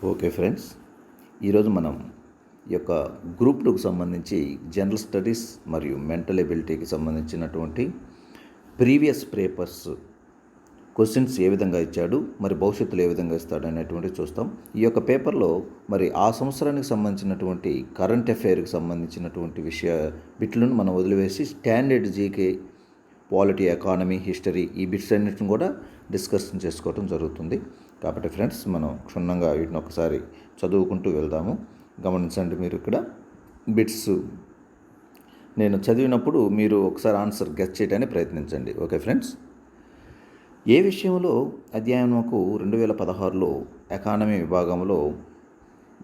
Okay friends, ఈరోజు మనం ఈ యొక్క గ్రూప్ 2కు సంబంధించి జనరల్ స్టడీస్ మరియు మెంటల్ ఎబిలిటీకి సంబంధించినటువంటి ప్రీవియస్ పేపర్స్ క్వశ్చన్స్ ఏ విధంగా ఇచ్చాడు, మరి భవిష్యత్తులో ఏ విధంగా ఇస్తాడు అనేటువంటి చూస్తాం. ఈ యొక్క పేపర్లో మరి ఆ సంవత్సరానికి సంబంధించినటువంటి కరెంట్ అఫైర్కి సంబంధించినటువంటి బిట్లను మనం వదిలివేసి standard GK, polity, economy, history ఈ బిట్స్ అన్నిటిని కూడా డిస్కషన్ చేసుకోవడం జరుగుతుంది. కాబట్టి ఫ్రెండ్స్, మనం క్షుణ్ణంగా వీటిని ఒకసారి చదువుకుంటూ వెళ్దాము. గమనించండి, మీరు ఇక్కడ బిట్స్ నేను చదివినప్పుడు మీరు ఒకసారి ఆన్సర్ గెస్ చేయడానికి ప్రయత్నించండి. ఓకే ఫ్రెండ్స్, ఏ విషయంలో అధ్యయనకు 2016లో ఎకానమీ విభాగంలో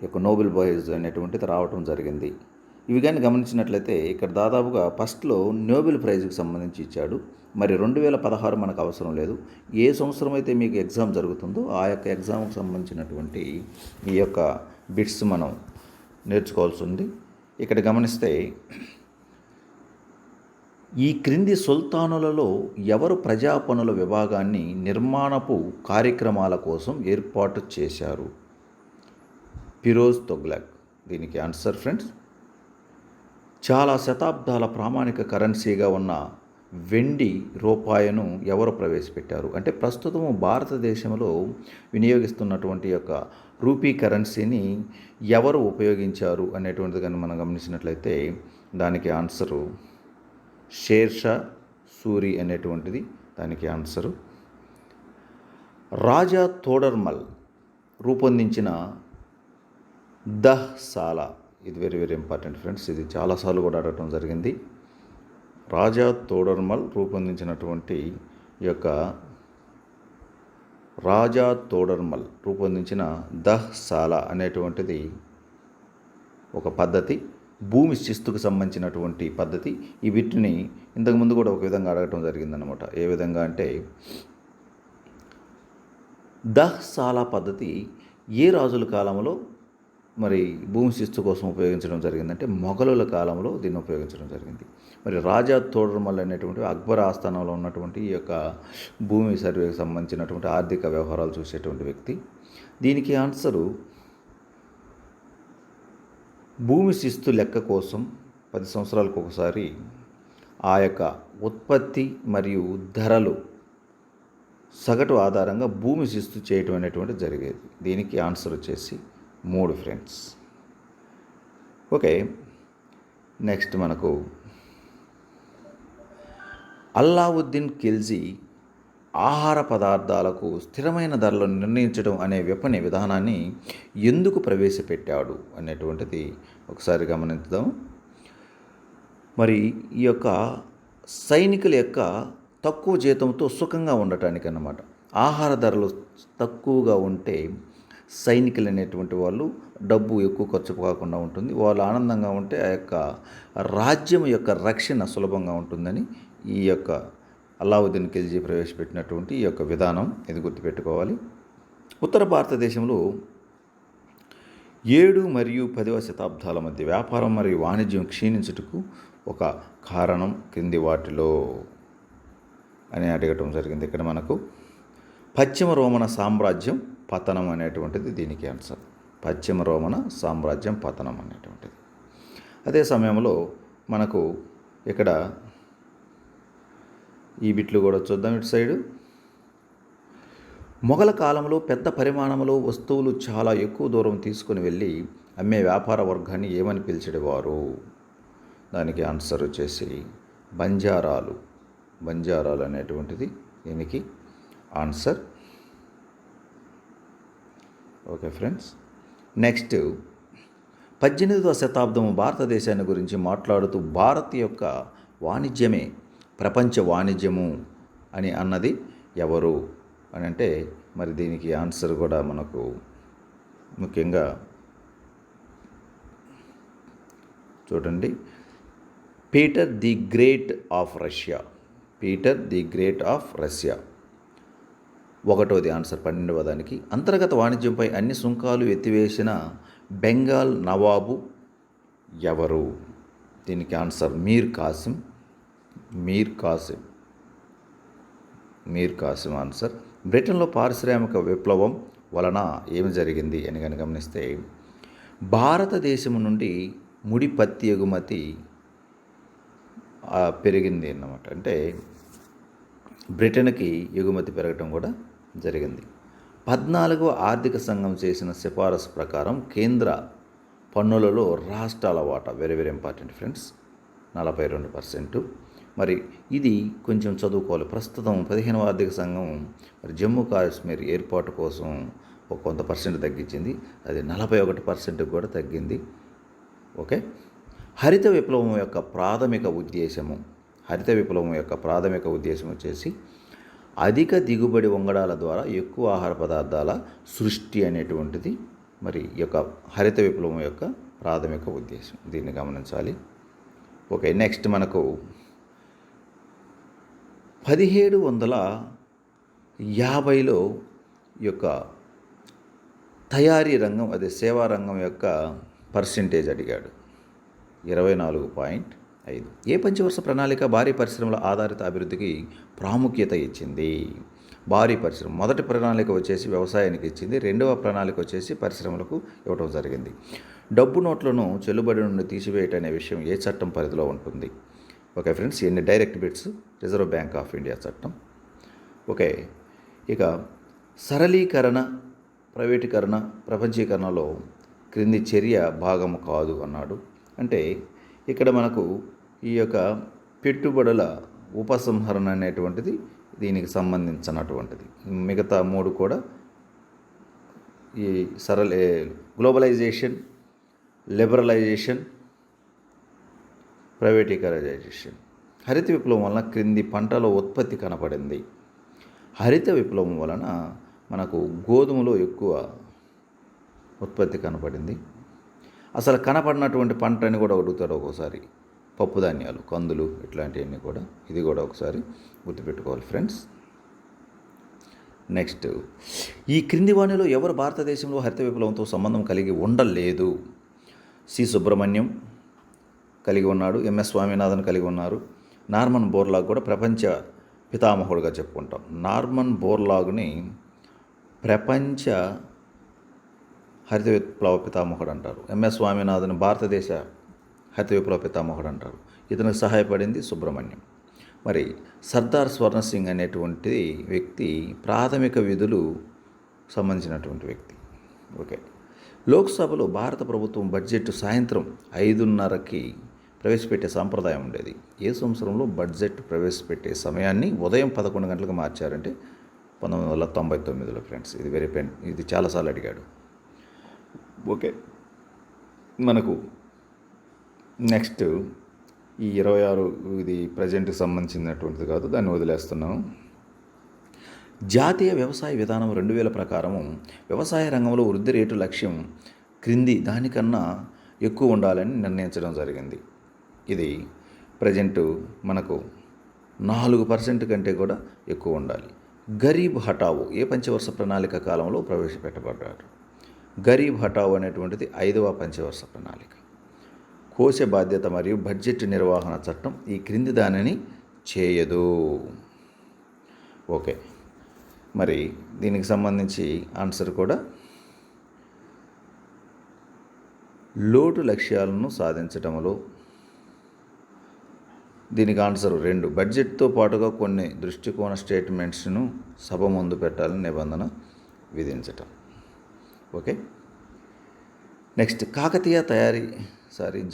యొక్క నోబెల్ ప్రైజ్ అనేటువంటిది రావటం జరిగింది. ఇవి కానీ గమనించినట్లయితే ఇక్కడ దాదాపుగా ఫస్ట్లో నోబెల్ ప్రైజ్కి సంబంధించి ఇచ్చాడు. మరి 2016 మనకు అవసరం లేదు. ఏ సంవత్సరం అయితే మీకు ఎగ్జామ్ జరుగుతుందో ఆ యొక్క ఎగ్జామ్కి సంబంధించినటువంటి ఈ యొక్క బిట్స్ మనం నేర్చుకోవాల్సి ఉంది. ఇక్కడ గమనిస్తే ఈ క్రింది సుల్తానులలో ఎవరు ప్రజా పనుల విభాగాన్ని నిర్మాణపు కార్యక్రమాల కోసం ఏర్పాటు చేశారు? ఫిరోజ్ తుగ్లక్. దీనికి ఆన్సర్ ఫ్రెండ్స్, చాలా శతాబ్దాల ప్రామాణిక కరెన్సీగా ఉన్న వెండి రూపాయను ఎవరు ప్రవేశపెట్టారు? అంటే ప్రస్తుతము భారతదేశంలో వినియోగిస్తున్నటువంటి యొక్క రూపీ కరెన్సీని ఎవరు ఉపయోగించారు అనేటువంటిది కానీ మనం గమనించినట్లయితే దానికి ఆన్సరు షేర్షా సూరి అనేటువంటిది దానికి ఆన్సరు. రాజా తోడర్మల్ రూపొందించిన దహ్సాలా, ఇది వెరీ వెరీ ఇంపార్టెంట్ ఫ్రెండ్స్, ఇది చాలాసార్లు కూడా అడగటం జరిగింది. రాజా తోడర్మల్ రూపొందించినటువంటి దహ్సాలా అనేటువంటిది ఒక పద్ధతి, భూమి శిస్తుకు సంబంధించినటువంటి పద్ధతి. ఈ వీటిని ఇంతకుముందు కూడా ఒక విధంగా అడగటం జరిగిందనమాట. ఏ విధంగా అంటే దహ్సాలా పద్ధతి ఏ రాజుల కాలంలో మరి భూమి శిస్తు కోసం ఉపయోగించడం జరిగిందంటే మొఘలుల కాలంలో దీన్ని ఉపయోగించడం జరిగింది. మరి రాజా తోడర్మల్ అనేటువంటి అక్బర్ ఆస్థానంలో ఉన్నటువంటి ఈ యొక్క భూమి సర్వేకి సంబంధించినటువంటి ఆర్థిక వ్యవహారాలు చూసేటువంటి వ్యక్తి. దీనికి ఆన్సరు భూమి శిస్తు లెక్క కోసం 10 సంవత్సరాలకు ఒకసారి ఆ యొక్క ఉత్పత్తి మరియు ధరలు సగటు ఆధారంగా భూమి శిస్తు చేయటం అనేటువంటి జరిగేది. దీనికి ఆన్సర్ వచ్చేసి 3 ఫ్రెండ్స్. ఓకే, నెక్స్ట్ మనకు అల్లావుద్దీన్ ఖిల్జీ ఆహార పదార్థాలకు స్థిరమైన ధరలను నిర్ణయించడం అనే విపణి విధానాన్ని ఎందుకు ప్రవేశపెట్టాడు అనేటువంటిది ఒకసారి గమనిద్దాం. మరి ఈ యొక్క సైనికుల యొక్క తక్కువ జీతంతో సుఖంగా ఉండటానికి అన్నమాట. ఆహార ధరలు తక్కువగా ఉంటే సైనికులు అనేటువంటి వాళ్ళు డబ్బు ఎక్కువ ఖర్చు కాకుండా ఉంటుంది, వాళ్ళు ఆనందంగా ఉంటే ఆ యొక్క రాజ్యం యొక్క రక్షణ సులభంగా ఉంటుందని ఈ యొక్క అల్లావుద్దీన్ ఖిల్జీ ప్రవేశపెట్టినటువంటి ఈ యొక్క విధానం, ఇది గుర్తుపెట్టుకోవాలి. ఉత్తర భారతదేశంలో 7 మరియు 10వ శతాబ్దాల మధ్య వ్యాపారం మరియు వాణిజ్యం క్షీణించుటకు ఒక కారణం క్రింది వాటిలో అని అడగటం జరిగింది. ఇక్కడ మనకు పశ్చిమ రోమన సామ్రాజ్యం పతనం అనేటువంటిది దీనికి ఆన్సర్. పశ్చిమ రోమన సామ్రాజ్యం పతనం అనేటువంటిది. అదే సమయంలో మనకు ఇక్కడ ఈ బిట్లు కూడా చూద్దాం. ఇటు సైడు మొఘల కాలంలో పెద్ద పరిమాణంలో వస్తువులు చాలా ఎక్కువ దూరం తీసుకుని వెళ్ళి అమ్మే వ్యాపార వర్గాన్ని ఏమని పిలిచేవారు? దానికి ఆన్సర్ వచ్చేసి బంజారాలు అనేటువంటిది దీనికి ఆన్సర్. ఓకే ఫ్రెండ్స్, నెక్స్ట్ 18వ శతాబ్దం భారతదేశాన్ని గురించి మాట్లాడుతూ భారత్ యొక్క వాణిజ్యమే ప్రపంచ వాణిజ్యము అని అన్నది ఎవరు అని అంటే, మరి దీనికి ఆన్సర్ కూడా మనకు ముఖ్యంగా చూడండి, Peter the great of Russia. ఒకటోది ఆన్సర్ 12వ దానికి. అంతర్గత వాణిజ్యంపై అన్ని సుంకాలు ఎత్తివేసిన బెంగాల్ నవాబు ఎవరు? దీనికి ఆన్సర్ మీర్ కాసిం ఆన్సర్. బ్రిటన్లో పారిశ్రామిక విప్లవం వలన ఏమి జరిగింది అని కనుక గమనిస్తే, భారతదేశం నుండి ముడి పత్తి ఎగుమతి పెరిగింది అన్నమాట. అంటే బ్రిటన్కి ఎగుమతి పెరగటం కూడా జరిగింది. 14వ ఆర్థిక సంఘం చేసిన సిఫారసు ప్రకారం కేంద్ర పన్నులలో రాష్ట్రాల వాటా వెరీ వెరీ ఇంపార్టెంట్ ఫ్రెండ్స్, 42%. మరి ఇది కొంచెం చదువుకోవాలి. ప్రస్తుతం 15వ ఆర్థిక సంఘం మరి జమ్మూ కాశ్మీర్ ఏర్పాటు కోసం ఒక కొంత పర్సెంట్ తగ్గించింది, అది 41% కూడా తగ్గింది. ఓకే. హరిత విప్లవం యొక్క ప్రాథమిక ఉద్దేశం వచ్చేసి అధిక దిగుబడి వంగడాల ద్వారా ఎక్కువ ఆహార పదార్థాల సృష్టి అనేటువంటిది మరి ఈ యొక్క హరిత విప్లవం యొక్క ప్రాథమిక ఉద్దేశం. దీన్ని గమనించాలి. ఓకే. నెక్స్ట్ మనకు 1750లో ఈ యొక్క తయారీ రంగం, అదే సేవా రంగం యొక్క పర్సెంటేజ్ అడిగాడు, 24.5. ఏ పంచవర్ష ప్రణాళిక భారీ పరిశ్రమల ఆధారిత అభివృద్ధికి ప్రాముఖ్యత ఇచ్చింది? భారీ పరిశ్రమ మొదటి ప్రణాళిక వచ్చేసి వ్యవసాయానికి ఇచ్చింది, రెండవ ప్రణాళిక వచ్చేసి పరిశ్రమలకు ఇవ్వడం జరిగింది. డబ్బు నోట్లను చెల్లుబడి నుండి తీసివేయటం అనే విషయం ఏ చట్టం పరిధిలో ఉంటుంది? ఓకే ఫ్రెండ్స్, ఎన్ని direct bits, reserve bank of India చట్టం. ఓకే. ఇక సరళీకరణ, ప్రైవేటీకరణ, ప్రపంచీకరణలో క్రింది చర్య భాగము కాదు అన్నాడు. అంటే ఇక్కడ మనకు ఈ యొక్క పెట్టుబడుల ఉపసంహరణ అనేటువంటిది దీనికి సంబంధించినటువంటిది. మిగతా 3 కూడా ఈ గ్లోబలైజేషన్, లిబరలైజేషన్, ప్రైవేటీకరైజేషన్. హరిత విప్లవం వలన క్రింది పంటల ఉత్పత్తి కనపడింది. హరిత విప్లవం వలన మనకు గోధుమలో ఎక్కువ ఉత్పత్తి కనపడింది. అసలు కనపడినటువంటి పంట అని కూడా అడుగుతాడు ఒక్కోసారి, పప్పు ధాన్యాలు, కందులు, ఇట్లాంటివన్నీ కూడా. ఇది కూడా ఒకసారి గుర్తుపెట్టుకోవాలి ఫ్రెండ్స్. నెక్స్ట్, ఈ క్రింది వాణిలో ఎవరు భారతదేశంలో హరిత విప్లవంతో సంబంధం కలిగి ఉండలేదు? సి సుబ్రహ్మణ్యం కలిగి ఉన్నాడు, ఎంఎస్ స్వామినాథన్ కలిగి ఉన్నారు. నార్మన్ బోర్లాగ్ కూడా ప్రపంచ పితామహుడుగా చెప్పుకుంటాం. నార్మన్ బోర్లాగ్ని ప్రపంచ హరిత విప్లవ పితామహుడు అంటారు. ఎంఎస్ స్వామినాథన్ భారతదేశ హరిత విప్లవ పితామహుడు అంటారు. ఇతనికి సహాయపడింది సుబ్రహ్మణ్యం. మరి సర్దార్ స్వర్ణసింగ్ అనేటువంటి వ్యక్తి ప్రాథమిక విధులు సంబంధించినటువంటి వ్యక్తి. ఓకే. లోక్సభలో భారత ప్రభుత్వం బడ్జెట్ సాయంత్రం 5:30కి ప్రవేశపెట్టే సాంప్రదాయం ఉండేది. ఏ సంవత్సరంలో బడ్జెట్ ప్రవేశపెట్టే సమయాన్ని ఉదయం 11 గంటలకు మార్చారంటే 1999లో ఫ్రెండ్స్. ఇది చాలాసార్లు అడిగాడు. ఓకే. మనకు నెక్స్ట్ ఈ 26 ఇది ప్రజెంట్కి సంబంధించినటువంటిది కాదు, దాన్ని వదిలేస్తున్నాము. జాతీయ వ్యవసాయ విధానం 2000 ప్రకారము వ్యవసాయ రంగంలో వృద్ధి రేటు లక్ష్యం క్రింది దానికన్నా ఎక్కువ ఉండాలని నిర్ణయించడం జరిగింది. ఇది ప్రజెంటు మనకు 4% కంటే కూడా ఎక్కువ ఉండాలి. గరీబ్ హఠావో ఏ పంచవర్ష ప్రణాళిక కాలంలో ప్రవేశపెట్టబడ్డాడు? గరీబ్ హఠావో అనేటువంటిది 5వ పంచవర్ష ప్రణాళిక. కోశ బాధ్యత మరియు బడ్జెట్ నిర్వహణ చట్టం ఈ క్రింది దానిని చేయదు. ఓకే. మరి దీనికి సంబంధించి ఆన్సర్ కూడా లోటు లక్ష్యాలను సాధించడంలో, దీనికి ఆన్సర్ 2. బడ్జెట్తో పాటుగా కొన్ని దృష్టికోణ స్టేట్మెంట్స్ను సభ ముందు పెట్టాలని నిబంధన విధించటం. ఓకే. నెక్స్ట్,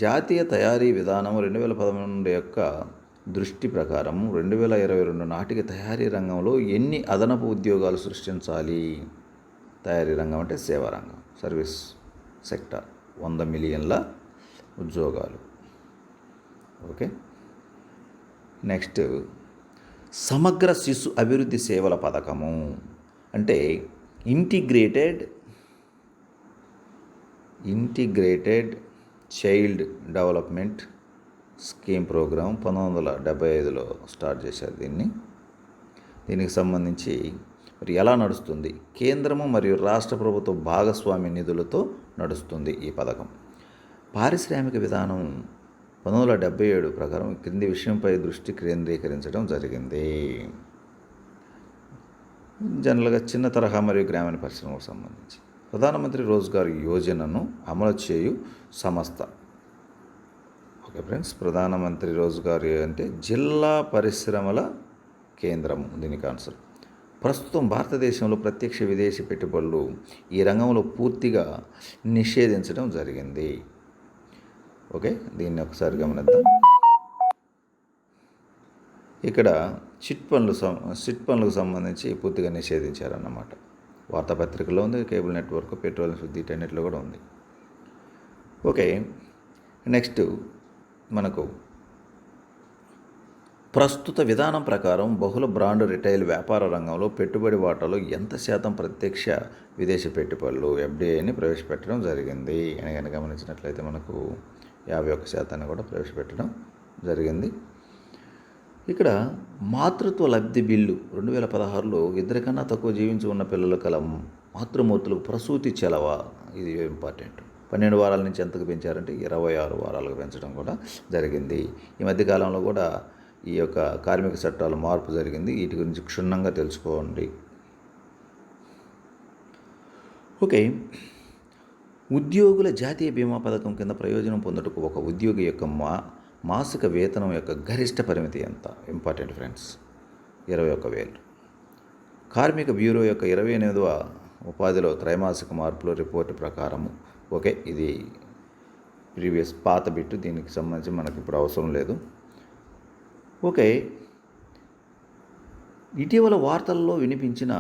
జాతీయ తయారీ విధానం 2011 యొక్క దృష్టి ప్రకారం 2022 నాటికి తయారీ రంగంలో ఎన్ని అదనపు ఉద్యోగాలు సృష్టించాలి? తయారీ రంగం అంటే సేవా రంగం, సర్వీస్ సెక్టార్, 100 మిలియన్ల ఉద్యోగాలు. ఓకే. నెక్స్ట్, సమగ్ర శిశు అభివృద్ధి సేవల పథకము అంటే integrated child development scheme program 1975లో స్టార్ట్ చేశారు దీనికి సంబంధించి మరి ఎలా నడుస్తుంది? కేంద్రము మరియు రాష్ట్ర ప్రభుత్వ భాగస్వామ్య నిధులతో నడుస్తుంది ఈ పథకం. పారిశ్రామిక విధానం 1977 ప్రకారం క్రింది విషయంపై దృష్టి కేంద్రీకరించడం జరిగింది. జనరల్గా చిన్న తరహా మరియు గ్రామీణ పరిశ్రమలకు సంబంధించి ప్రధానమంత్రి రోజ్గార్ యోజనను అమలు చేయు సంస్థ. ఓకే ఫ్రెండ్స్, ప్రధానమంత్రి రోజ్గార్ అంటే జిల్లా పరిశ్రమల కేంద్రం దీనికి ఆన్సర్. ప్రస్తుతం భారతదేశంలో ప్రత్యక్ష విదేశీ పెట్టుబడులు ఈ రంగంలో పూర్తిగా నిషేధించడం జరిగింది. ఓకే, దీన్ని ఒకసారి గమనిద్దాం. ఇక్కడ చిట్ పనులకు సంబంధించి పూర్తిగా నిషేధించారన్నమాట. వార్తాపత్రికలో ఉంది, కేబుల్ నెట్వర్క్, పెట్రోలియం శుద్ధి, వీటన్నిటిలో కూడా ఉంది. ఓకే, నెక్స్ట్ మనకు ప్రస్తుత విధానం ప్రకారం బహుళ బ్రాండ్ రిటైల్ వ్యాపార రంగంలో పెట్టుబడి వాటాలో ఎంత శాతం ప్రత్యక్ష విదేశీ పెట్టుబడులు ఎఫ్డిఐని ప్రవేశపెట్టడం జరిగింది అని కనుక గమనించినట్లయితే మనకు 51% కూడా ప్రవేశపెట్టడం జరిగింది. ఇక్కడ మాతృత్వ లబ్ధి బిల్లు 2016లో ఇద్దరికన్నా తక్కువ జీవించి ఉన్న పిల్లలు కల మాతృమూర్తులకు ప్రసూతి చెలవ, ఇది ఇంపార్టెంట్, 12 వారాల నుంచి ఎంతకు పెంచారంటే 26 వారాలకు పెంచడం కూడా జరిగింది. ఈ మధ్యకాలంలో కూడా ఈ యొక్క కార్మిక చట్టాల మార్పు జరిగింది. వీటి గురించి క్షుణ్ణంగా తెలుసుకోండి. ఓకే, ఉద్యోగుల జాతీయ బీమా పథకం కింద ప్రయోజనం పొందుటకు ఒక ఉద్యోగి యొక్క మాసిక వేతనం యొక్క గరిష్ట పరిమితి ఎంత? Important friends, 21,000. కార్మిక బ్యూరో యొక్క 28వ ఉపాధిలో త్రైమాసిక మార్పుల రిపోర్టు ప్రకారము. ఓకే, ఇది ప్రీవియస్ పాత బిట్టు, దీనికి సంబంధించి మనకి ఇప్పుడు అవసరం లేదు. ఓకే, ఇటీవల వార్తల్లో వినిపించిన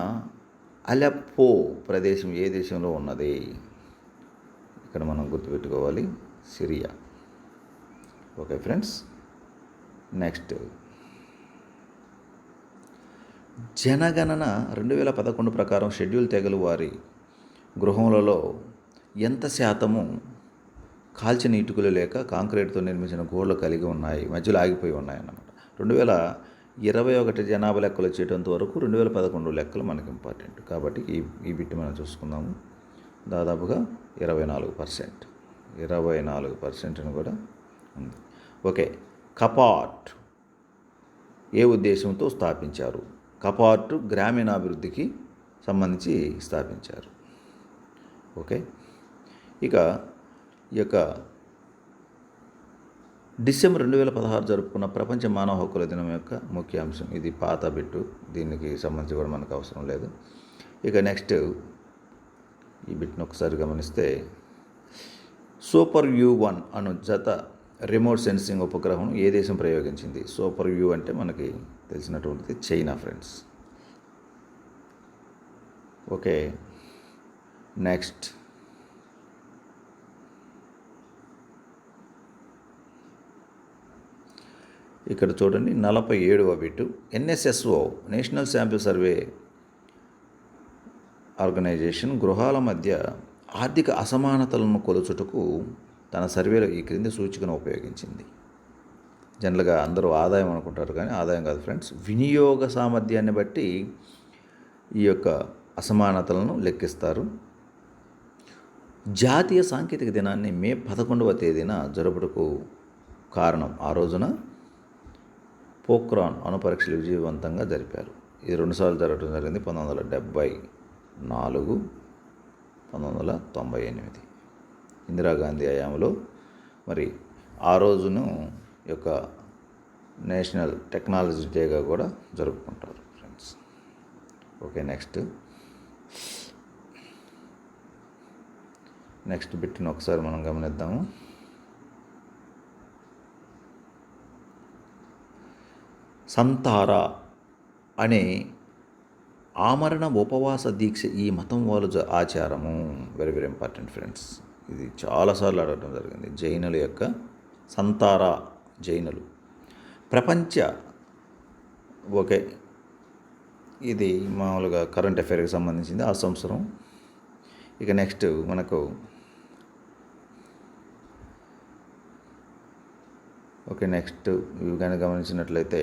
అలెప్పో ప్రదేశం ఏ దేశంలో ఉన్నది? ఇక్కడ మనం గుర్తుపెట్టుకోవాలి, సిరియా. ఓకే ఫ్రెండ్స్, నెక్స్ట్ జనగణన 2011 ప్రకారం షెడ్యూల్ తెగలు వారి గృహములలో ఎంత శాతము కాల్చిన ఇటుకలు లేక కాంక్రీట్తో నిర్మించిన గోడలు కలిగి ఉన్నాయి, మధ్యలో ఆగిపోయి ఉన్నాయన్నమాట. 2021 జనాభా లెక్కలు వచ్చేటంత వరకు 2011 లెక్కలు మనకి ఇంపార్టెంట్ కాబట్టి ఈ బిట్ మనం చూసుకుందాము. దాదాపుగా 24% కూడా ఉంది. ఓకే, కపాట్ ఏ ఉద్దేశంతో స్థాపించారు? కపాట్ గ్రామీణాభివృద్ధికి సంబంధించి స్థాపించారు. ఓకే, ఇక ఈ యొక్క డిసెంబర్ 2016 జరుపుకున్న ప్రపంచ మానవ హక్కుల దినం యొక్క ముఖ్య అంశం. ఇది పాత బిట్టు, దీనికి సంబంధించి కూడా మనకు అవసరం లేదు. ఇక నెక్స్ట్ ఈ బిట్ను ఒకసారి గమనిస్తే సూపర్ యు-1 అను జత రిమోట్ సెన్సింగ్ ఉపగ్రహం ఏ దేశం ప్రయోగించింది? సూపర్ యు అంటే మనకి తెలిసినటువంటిది చైనా ఫ్రెండ్స్. ఓకే, నెక్స్ట్ ఇక్కడ చూడండి 47వ bit. NSSO national sample survey organisation గృహాల మధ్య ఆర్థిక అసమానతలను కొలుచుటకు తన సర్వేలో ఈ క్రింది సూచికను ఉపయోగించింది. జనరల్గా అందరూ ఆదాయం అనుకుంటారు, కానీ ఆదాయం కాదు ఫ్రెండ్స్, వినియోగ సామర్థ్యాన్ని బట్టి ఈ యొక్క అసమానతలను లెక్కిస్తారు. జాతీయ సాంకేతిక దినాన్ని మే 11వ తేదీన జరుపుటకు కారణం, ఆ రోజున పోఖ్రాన్ అణు పరీక్షలు విజయవంతంగా జరిపారు. ఇది 2 సార్లు జరగడం జరిగింది, 1974, 1998. ఇందిరాగాంధీ హయాంలో మరి ఆ రోజును యొక్క నేషనల్ టెక్నాలజీ డేగా కూడా జరుపుకుంటారు ఫ్రెండ్స్. ఓకే, నెక్స్ట్ బిట్ను ఒకసారి మనం గమనిద్దాము. సంతారా అనే ఆమరణ ఉపవాస దీక్ష ఈ మతం వాళ్ళు ఆచారము. వెరీ వెరీ ఇంపార్టెంట్ ఫ్రెండ్స్, ఇది చాలాసార్లు అడగడం జరిగింది. జైనుల యొక్క సంతారా జైనులు ప్రపంచ. ఓకే, ఇది మామూలుగా కరెంట్ అఫైర్కి సంబంధించింది ఆ సంవత్సరం. ఇక నెక్స్ట్ మనకు నెక్స్ట్ ఇవి కానీ గమనించినట్లయితే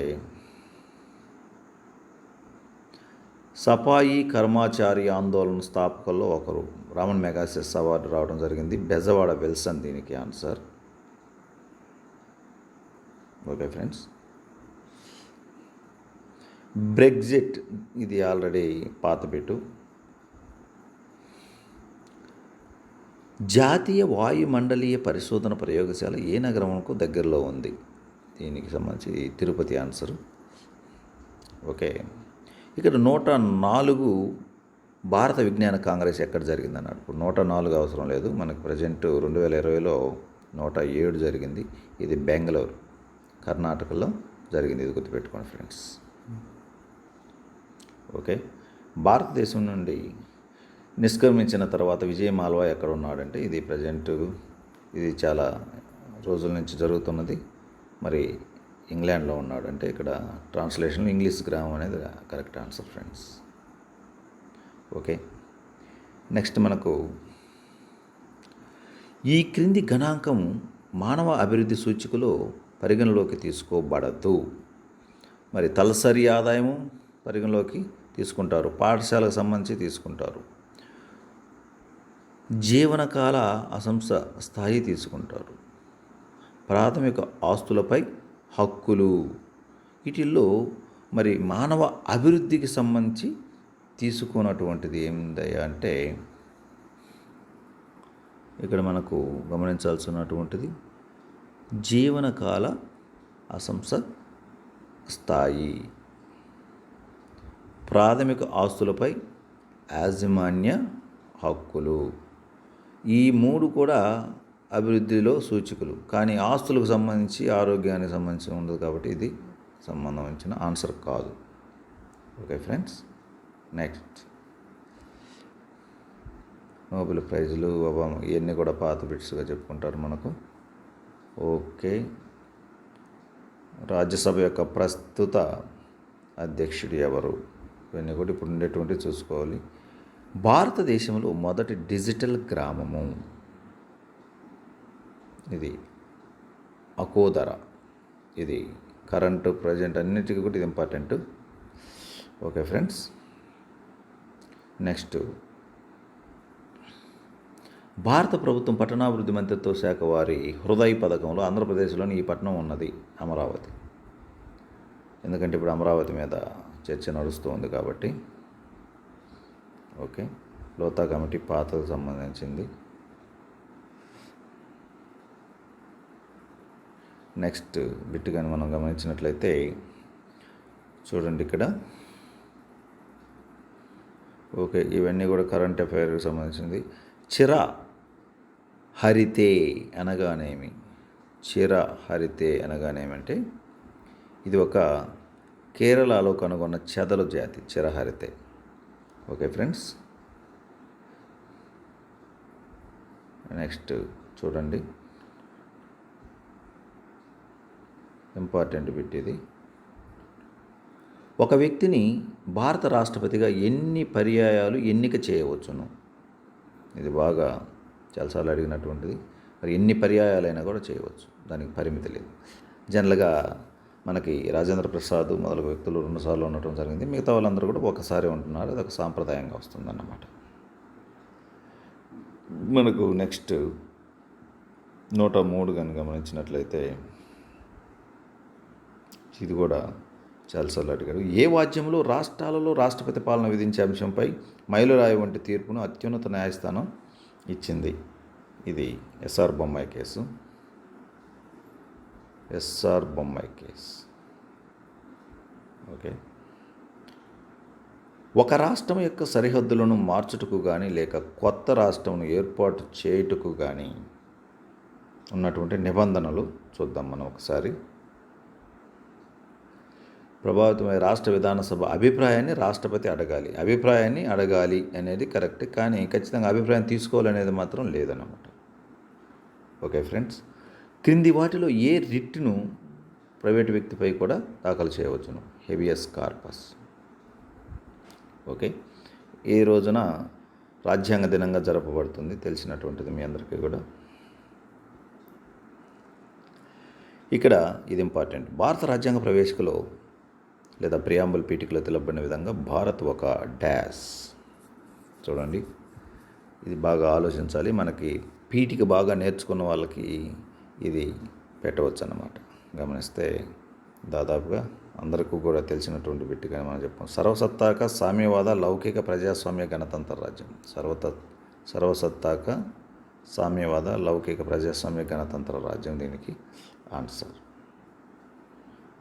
సఫాయి కర్మచారి ఆందోళన స్థాపకుల్లో ఒకరు, రామన్ మెగాసెస్ అవార్డు రావడం జరిగింది. బెజవాడ విల్సన్ దీనికి ఆన్సర్. ఓకే ఫ్రెండ్స్, బ్రెగ్జిట్, ఇది ఆల్రెడీ పాత బిట్టు. జాతీయ వాయుమండలీయ పరిశోధన ప్రయోగశాల ఏ నగరంకు దగ్గరలో ఉంది? దీనికి సంబంధించి తిరుపతి ఆన్సరు. ఓకే, ఇక్కడ 104 భారత విజ్ఞాన కాంగ్రెస్ ఎక్కడ జరిగిందన్నాడు. ఇప్పుడు 104 అవసరం లేదు, మనకు ప్రజెంట్ 2020లో 107 జరిగింది. ఇది బెంగళూరు, కర్ణాటకలో జరిగింది. ఇది గుర్తుపెట్టుకోండి ఫ్రెండ్స్. ఓకే, భారతదేశం నుండి నిష్క్రమించిన తర్వాత విజయ్ మాల్వా ఎక్కడ ఉన్నాడంటే, ఇది ప్రజెంట్ ఇది చాలా రోజుల నుంచి జరుగుతున్నది. మరి ఇంగ్లాండ్లో ఉన్నాడు. అంటే ఇక్కడ ట్రాన్స్లేషన్ ఇంగ్లీష్ గ్రామం అనేది correct answer friends. Okay, next మనకు ఈ క్రింది గణాంకం మానవ అభివృద్ధి సూచికలో పరిగణలోకి తీసుకోబడదు. మరి తలసరి ఆదాయము పరిగణలోకి తీసుకుంటారు, పాఠశాలకు సంబంధించి తీసుకుంటారు, జీవనకాల అసంస స్థాయి తీసుకుంటారు, ప్రాథమిక ఆస్తులపై హక్కులు, వీటిల్లో మరి మానవ అభివృద్ధికి సంబంధించి తీసుకున్నటువంటిది ఏందయ్యా అంటే, ఇక్కడ మనకు గమనించాల్సినటువంటిది జీవనకాల అసంస స్థాయి, ప్రాథమిక ఆస్తులపై యాజమాన్య హక్కులు. ఈ 3 కూడా అభివృద్ధిలో సూచికలు, కానీ ఆస్తులకు సంబంధించి ఆరోగ్యానికి సంబంధించి ఉండదు కాబట్టి ఇది సంబంధించిన ఆన్సర్ కాదు. ఓకే ఫ్రెండ్స్, నెక్స్ట్ నోబెల్ ప్రైజులు ఇవన్నీ కూడా పాత బిట్స్గా చెప్పుకుంటారు మనకు. ఓకే, రాజ్యసభ యొక్క ప్రస్తుత అధ్యక్షుడు ఎవరు? ఇవన్నీ కూడా ఇప్పుడు ఉండేటువంటి చూసుకోవాలి. భారతదేశంలో మొదటి డిజిటల్ గ్రామము, ఇది అకోదర. ఇది కరెంటు ప్రజెంట్ అన్నిటికీ కూడా ఇది ఇంపార్టెంట్. ఓకే ఫ్రెండ్స్, నెక్స్ట్ భారత ప్రభుత్వం పట్టణాభివృద్ధి మంత్రిత్వ శాఖ వారి హృదయ్ పథకంలో ఆంధ్రప్రదేశ్లోని ఈ పట్టణం ఉన్నది అమరావతి. ఎందుకంటే ఇప్పుడు అమరావతి మీద చర్చ నడుస్తూ ఉంది కాబట్టి. ఓకే, లోతా కమిటీ పాతకు సంబంధించింది. నెక్స్ట్ బిట్ కానీ మనం గమనించినట్లయితే చూడండి ఇక్కడ. ఓకే, ఇవన్నీ కూడా కరెంట్ అఫైర్కి సంబంధించింది. చిర హరితే అనగానేమి? చిర హరితే అనగానేమంటే, ఇది ఒక కేరళలో కనుగొన్న చెదలు జాతి చిరహరితే. ఓకే ఫ్రెండ్స్, నెక్స్ట్ చూడండి, ఇంపార్టెంట్ బిట్ ఇది. ఒక వ్యక్తిని భారత రాష్ట్రపతిగా ఎన్ని పర్యాయాలు ఎన్నిక చేయవచ్చును? ఇది బాగా చాలాసార్లు అడిగినటువంటిది. మరి ఎన్ని పర్యాయాలైనా కూడా చేయవచ్చు, దానికి పరిమితి లేదు. జనరల్గా మనకి రాజేంద్ర ప్రసాద్ మొదలగు వ్యక్తులు 2 సార్లు ఉండటం జరిగింది. మిగతా వాళ్ళందరూ కూడా ఒకసారి ఉంటున్నారు. అది ఒక సాంప్రదాయంగా వస్తుందన్నమాట. మనకు నెక్స్ట్ 103 కానీ గమనించినట్లయితే ఇది కూడా చాలాసార్లు అడిగారు. ఏ వాద్యంలో రాష్ట్రాలలో రాష్ట్రపతి పాలన విధించే అంశంపై మైలురాయి వంటి తీర్పును అత్యున్నత న్యాయస్థానం ఇచ్చింది? ఇది SR Bommai case. SR Bommai case. Okay, ఒక రాష్ట్రం యొక్క సరిహద్దులను మార్చుటకు కానీ లేక కొత్త రాష్ట్రంను ఏర్పాటు చేయుటకు కానీ ఉన్నటువంటి నిబంధనలు చూద్దాం మనం ఒకసారి. ప్రభావితమై రాష్ట్ర విధానసభ అభిప్రాయాన్ని రాష్ట్రపతి అడగాలి అనేది కరెక్ట్, కానీ ఖచ్చితంగా అభిప్రాయం తీసుకోవాలనేది మాత్రం లేదన్నమాట. ఓకే ఫ్రెండ్స్, క్రింది వాటిలో ఏ రిట్ను ప్రైవేటు వ్యక్తిపై కూడా దాఖలు చేయవచ్చును? Habeas corpus. ఓకే, ఈ రోజున రాజ్యాంగ దినంగా జరపబడుతుంది, తెలిసినటువంటిది మీ అందరికీ కూడా. ఇక్కడ ఇది ఇంపార్టెంట్. భారత రాజ్యాంగ ప్రవేశికలో లేదా ప్రియాంబుల్ పీఠికలో తెలుపబడిన విధంగా భారత్ ఒక డాష్. చూడండి, ఇది బాగా ఆలోచించాలి. మనకి పీఠిక బాగా నేర్చుకున్న వాళ్ళకి ఇది పెట్టవచ్చు అన్నమాట. గమనిస్తే దాదాపుగా అందరికీ కూడా తెలిసినటువంటి బిట్టుగానే మనం చెప్పాం. సర్వసత్తాక సామ్యవాద లౌకిక ప్రజాస్వామ్య గణతంత్ర రాజ్యం. సర్వసత్తాక సామ్యవాద లౌకిక ప్రజాస్వామ్య గణతంత్ర రాజ్యం దీనికి ఆన్సర్.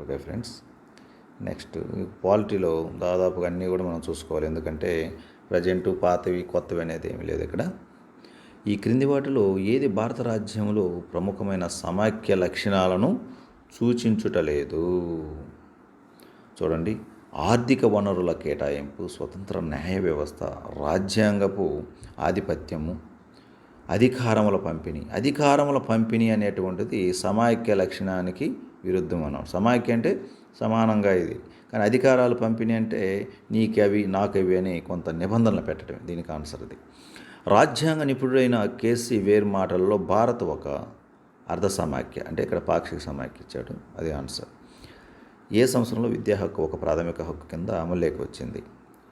ఓకే ఫ్రెండ్స్, నెక్స్ట్ పాలిటీలో దాదాపుగా అన్నీ కూడా మనం చూసుకోవాలి, ఎందుకంటే ప్రజెంటు పాతవి కొత్తవి అనేది ఏమీ లేదు ఇక్కడ. ఈ క్రింది వాటిలో ఏది భారత రాజ్యంలో ప్రముఖమైన సమాఖ్య లక్షణాలను సూచించుటలేదు? చూడండి, ఆర్థిక వనరుల కేటాయింపు, స్వతంత్ర న్యాయ వ్యవస్థ, రాజ్యాంగపు ఆధిపత్యము, అధికారముల పంపిణీ అనేటువంటిది సమాఖ్య లక్షణానికి విరుద్ధం అన్నాం. సమాఖ్య అంటే సమానంగా ఇది, కానీ అధికారాల పంపిణీ అంటే నీకవి నాకవి అని కొంత నిబంధనలు పెట్టడం, దీనికి ఆన్సర్ ఇది. రాజ్యాంగ నిపుణుడైన కేసీ వేర్ మాటల్లో భారత్ ఒక అర్ధ సమాఖ్య, అంటే ఇక్కడ పాక్షిక సమాఖ్య ఇచ్చాడు, అది ఆన్సర్. ఏ సంవత్సరంలో విద్యా హక్కు ఒక ప్రాథమిక హక్కు కింద అమలులోకి వచ్చింది?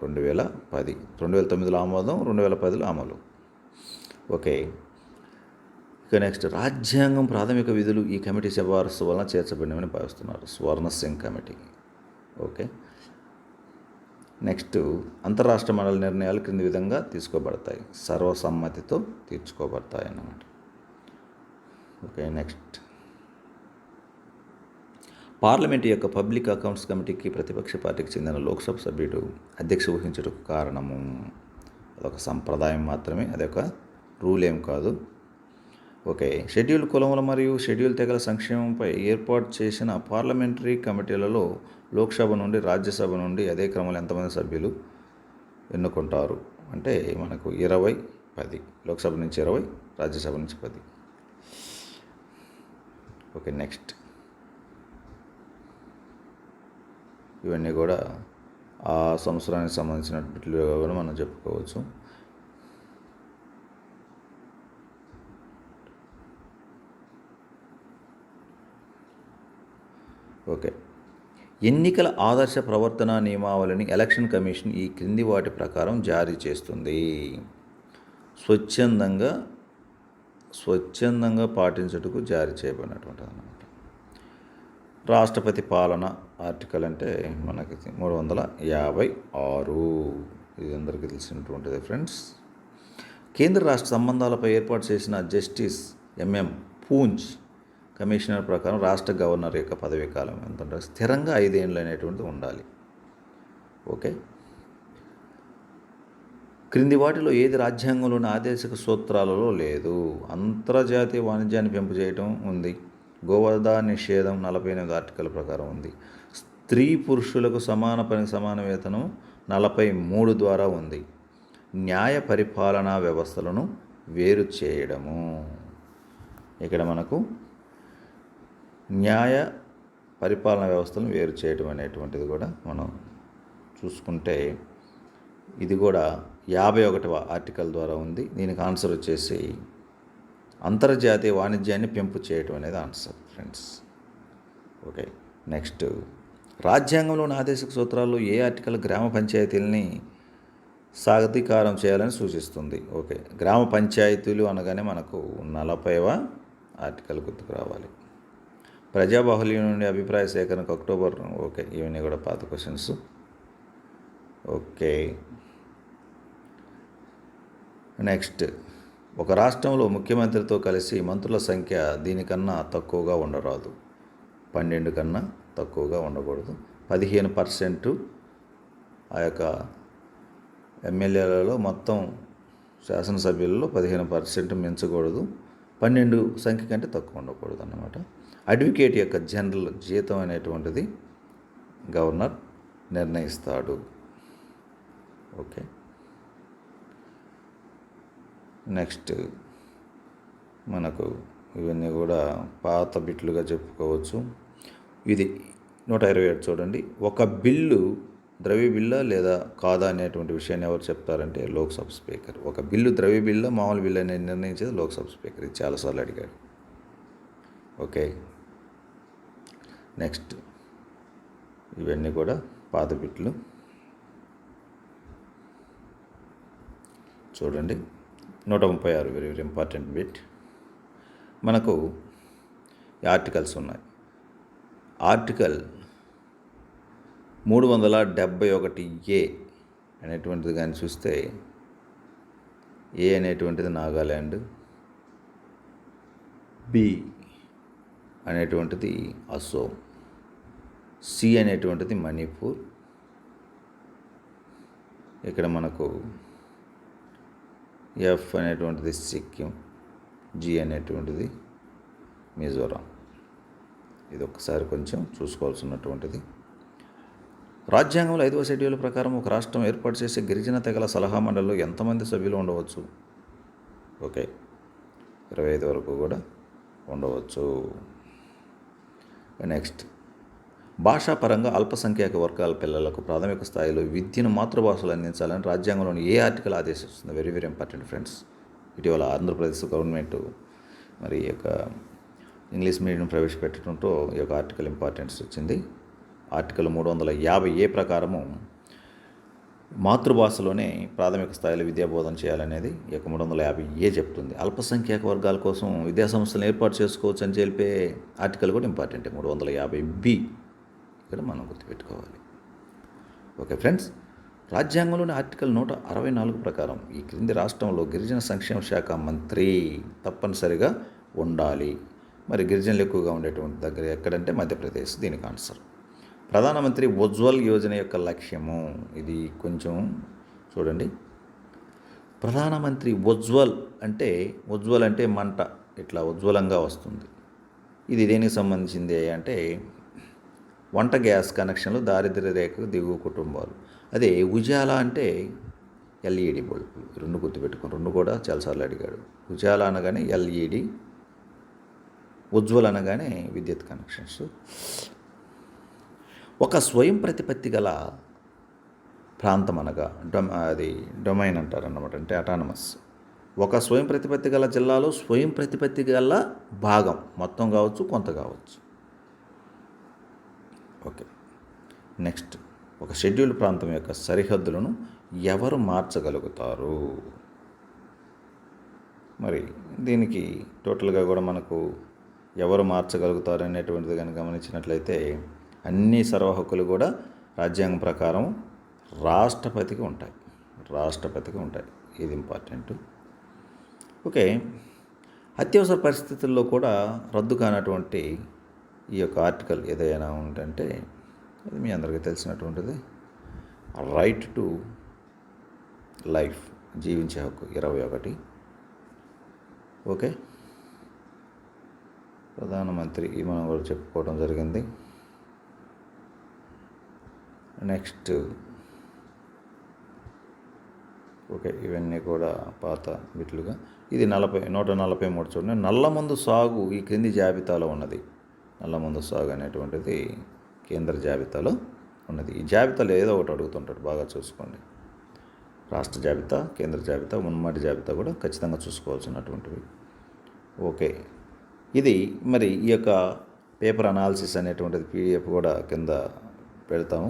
2010. 2009లో ఆమోదం, 2010లో అమలు. ఓకే, ఇక నెక్స్ట్, రాజ్యాంగం ప్రాథమిక విధులు ఈ కమిటీ సిఫారసు వలన చేర్చబడినవని భావిస్తున్నారు. స్వర్ణ సింగ్ కమిటీ. ఓకే, నెక్స్ట్, అంతరాష్ట్ర మండలి నిర్ణయాలు క్రింది విధంగా తీసుకోబడతాయి? సర్వసమ్మతితో తీర్చుకోబడతాయి అన్నమాట. ఓకే, నెక్స్ట్, పార్లమెంటు యొక్క పబ్లిక్ అకౌంట్స్ కమిటీకి ప్రతిపక్ష పార్టీకి చెందిన లోక్సభ సభ్యుడు అధ్యక్ష వహించుటకు కారణము? అదొక సంప్రదాయం మాత్రమే, అదొక రూల్ ఏం కాదు. ఓకే, షెడ్యూల్ కులముల మరియు షెడ్యూల్ తెగల సంక్షేమంపై ఏర్పాటు చేసిన పార్లమెంటరీ కమిటీలలో లోక్సభ నుండి రాజ్యసభ నుండి అదే క్రమంలో ఎంతమంది సభ్యులు ఎన్నుకుంటారు అంటే మనకు 20-10. లోక్సభ నుంచి 20, రాజ్యసభ నుంచి 10. ఓకే, నెక్స్ట్, ఇవన్నీ కూడా ఆ సంవత్సరానికి సంబంధించినట్లుగా కూడా మనం చెప్పుకోవచ్చు. ఓకే, ఎన్నికల ఆదర్శ ప్రవర్తన నియమావళిని ఎలక్షన్ కమిషన్ ఈ క్రింది వాటి ప్రకారం జారీ చేస్తుంది? స్వచ్ఛందంగా పాటించుటకు జారీ చేయబడినటువంటిది అన్నమాట. రాష్ట్రపతి పాలన ఆర్టికల్ అంటే మనకి 356. ఇది అందరికీ తెలిసినటువంటిది ఫ్రెండ్స్. కేంద్ర రాష్ట్ర సంబంధాలపై ఏర్పాటు చేసిన జస్టిస్ ఎంఎం పూంజ్ కమిషనర్ ప్రకారం రాష్ట్ర గవర్నర్ యొక్క పదవీ కాలం ఎంత ఉంటుంది? స్థిరంగా 5 ఏళ్ళు అనేటువంటిది ఉండాలి. ఓకే, క్రింది వాటిలో ఏది రాజ్యాంగంలోని ఆదేశిక సూత్రాలలో లేదు? అంతర్జాతీయ వాణిజ్యాన్ని పెంపు చేయటం ఉంది. గోవధ నిషేధం 48 ఆర్టికల్ ప్రకారం ఉంది. స్త్రీ పురుషులకు సమాన పనికి సమాన వేతనం 43 ద్వారా ఉంది. న్యాయ పరిపాలనా వ్యవస్థలను వేరు చేయడము, ఇక్కడ మనకు న్యాయ పరిపాలనా వ్యవస్థలను వేరు చేయడం అనేటువంటిది కూడా మనం చూసుకుంటే ఇది కూడా 51వ ఆర్టికల్ ద్వారా ఉంది. దీనికి ఆన్సర్ వచ్చేసి అంతర్జాతీయ వాణిజ్యాన్ని పెంపు చేయటం అనేది ఆన్సర్ ఫ్రెండ్స్. ఓకే, నెక్స్ట్, రాజ్యాంగంలోని ఆదేశిక సూత్రాల్లో ఏ ఆర్టికల్ గ్రామ పంచాయతీలని సాధికారం చేయాలని సూచిస్తుంది? ఓకే, గ్రామ పంచాయతీలు అనగానే మనకు 40వ ఆర్టికల్ గుర్తుకు రావాలి. ప్రజాబాహుల్యం నుండి అభిప్రాయ సేకరణకు అక్టోబర్. ఓకే, ఇవన్నీ కూడా పాత క్వశ్చన్స్. ఓకే, నెక్స్ట్, ఒక రాష్ట్రంలో ముఖ్యమంత్రితో కలిసి మంత్రుల సంఖ్య దీనికన్నా తక్కువగా ఉండరాదు. 12 కన్నా తక్కువగా ఉండకూడదు. 15% ఆ యొక్క ఎమ్మెల్యేలలో మొత్తం శాసనసభ్యులలో 15% మించకూడదు. 12 సంఖ్య కంటే తక్కువ ఉండకూడదు అన్నమాట. అడ్వకేట్ యొక్క జనరల్ జీతం అనేటువంటిది గవర్నర్ నిర్ణయిస్తాడు. ఓకే, నెక్స్ట్, మనకు ఇవన్నీ కూడా పాత బిట్లుగా చెప్పుకోవచ్చు. ఇది 127 చూడండి. ఒక బిల్లు ద్రవ్య బిల్లా లేదా కాదా అనేటువంటి విషయాన్ని ఎవరు చెప్తారంటే లోక్సభ స్పీకర్. ఒక బిల్లు ద్రవ్య బిల్లా మామూలు బిల్లు అనేది నిర్ణయించేది లోక్సభ స్పీకర్. ఇది చాలాసార్లు అడిగాడు. ఓకే, నెక్స్ట్, ఇవన్నీ కూడా పాత బిట్లు చూడండి. 136 వెరీ వెరీ ఇంపార్టెంట్ బిట్. మనకు ఆర్టికల్స్ ఉన్నాయి. ఆర్టికల్ 371A అనేటువంటిది కానీ చూస్తే ఏ అనేటువంటిది నాగాల్యాండ్, బి అనేటువంటిది అసోం, సి అనేటువంటిది మణిపూర్, ఇక్కడ మనకు ఎఫ్ అనేటువంటిది సిక్కిం, జి అనేటువంటిది మిజోరాం. ఇది ఒక్కసారి కొంచెం చూసుకోవాల్సినటువంటిది. రాజ్యాంగంలో 5వ షెడ్యూల్ ప్రకారం ఒక రాష్ట్రం ఏర్పాటు చేసే గిరిజన తెగల సలహా మండలిలో ఎంతమంది సభ్యులు ఉండవచ్చు? ఓకే, 25 వరకు కూడా ఉండవచ్చు. నెక్స్ట్, భాషాపరంగా అల్పసంఖ్యాక వర్గాల పిల్లలకు ప్రాథమిక స్థాయిలో విద్యను మాతృభాషలో అందించాలని రాజ్యాంగంలోని ఏ ఆర్టికల్ ఆదేశిస్తుంది? Very very important friends. ఇటీవల ఆంధ్రప్రదేశ్ గవర్నమెంట్ మరి ఈ యొక్క ఇంగ్లీష్ మీడియం ప్రవేశపెట్టడంతో ఈ యొక్క ఆర్టికల్ ఇంపార్టెన్స్ వచ్చింది. ఆర్టికల్ 350A ప్రకారము మాతృభాషలోనే ప్రాథమిక స్థాయిలో విద్యాబోధన చేయాలనేది ఈ యొక్క 350A చెప్తుంది. అల్పసంఖ్యాక వర్గాల కోసం విద్యాసంస్థలను ఏర్పాటు చేసుకోవచ్చు అని చెప్పే ఆర్టికల్ కూడా ఇంపార్టెంట్. 350B ఇక్కడ మనం గుర్తుపెట్టుకోవాలి. ఓకే ఫ్రెండ్స్, రాజ్యాంగంలోని ఆర్టికల్ 164 ప్రకారం ఈ క్రింది రాష్ట్రంలో గిరిజన సంక్షేమ శాఖ మంత్రి తప్పనిసరిగా ఉండాలి. మరి గిరిజనులు ఎక్కువగా ఉండేటువంటి దగ్గర ఎక్కడంటే మధ్యప్రదేశ్. దీనికి ఆన్సర్. ప్రధానమంత్రి ఉజ్వల్ యోజన యొక్క లక్ష్యము, ఇది కొంచెం చూడండి. ప్రధానమంత్రి ఉజ్వల్ అంటే మంట ఇట్లా ఉజ్వలంగా వస్తుంది. ఇది దేనికి సంబంధించింది అంటే వంట గ్యాస్ కనెక్షన్లు దారిద్ర్య రేఖకు దిగువ కుటుంబాలు. అదే ఉజాలా అంటే ఎల్ఈడి బల్బులు. రెండు గుర్తుపెట్టుకుని, రెండు కూడా చాలాసార్లు అడిగాడు. ఉజాలా అనగానే ఎల్ఈడి, ఉజ్వల్ అనగానే విద్యుత్ కనెక్షన్స్. ఒక స్వయం ప్రతిపత్తి గల ప్రాంతం అనగా డొమైన్ అంటారన్నమాట, అంటే అటానమస్. ఒక స్వయం ప్రతిపత్తి గల జిల్లాలో స్వయం ప్రతిపత్తి గల భాగం మొత్తం కావచ్చు, కొంత కావచ్చు. ఓకే, నెక్స్ట్, ఒక షెడ్యూల్డ్ ప్రాంతం యొక్క సరిహద్దులను ఎవరు మార్చగలుగుతారు? మరి దీనికి టోటల్గా కూడా మనకు ఎవరు మార్చగలుగుతారు అనేటువంటిది కనుక గమనించినట్లయితే అన్ని సర్వ హక్కులు కూడా రాజ్యాంగం ప్రకారం రాష్ట్రపతికి ఉంటాయి. ఇది ఇంపార్టెంట్. ఓకే, అత్యవసర పరిస్థితుల్లో కూడా రద్దు కానటువంటి ఈ యొక్క ఆర్టికల్ ఏదైనా ఉందంటే అది మీ అందరికీ తెలిసినటువంటిది. రైట్ టు లైఫ్, జీవించే హక్కు 21. ఓకే, ప్రధానమంత్రి మనం కూడా చెప్పుకోవడం జరిగింది. నెక్స్ట్, ఓకే, ఇవన్నీ కూడా పాత బిట్లుగా. ఇది 143 చూడండి. నల్లమందు సాగు ఈ క్రింది జాబితాలో ఉన్నది. నల్లమందు సాగు అనేటువంటిది కేంద్ర జాబితాలో ఉన్నది. ఈ జాబితాలో ఏదో ఒకటి అడుగుతుంటాడు, బాగా చూసుకోండి. రాష్ట్ర జాబితా, కేంద్ర జాబితా, ఉమ్మడి జాబితా కూడా ఖచ్చితంగా చూసుకోవాల్సినటువంటివి. ఓకే, ఇది మరి ఈ యొక్క పేపర్ అనాలిసిస్ అనేటువంటిది PDF కూడా కింద పెడతాము,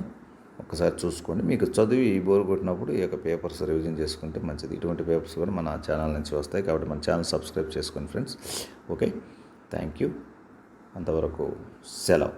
ఒకసారి చూసుకోండి. మీకు చదివి బోర్ కొట్టినప్పుడు ఈ యొక్క పేపర్స్ రివిజన్ చేసుకుంటే మంచిది. ఇటువంటి పేపర్స్ కూడా మన ఛానల్ నుంచి వస్తాయి కాబట్టి మన ఛానల్ సబ్స్క్రైబ్ చేసుకోండి ఫ్రెండ్స్. Okay, thank you. అంతవరకు సెలవు.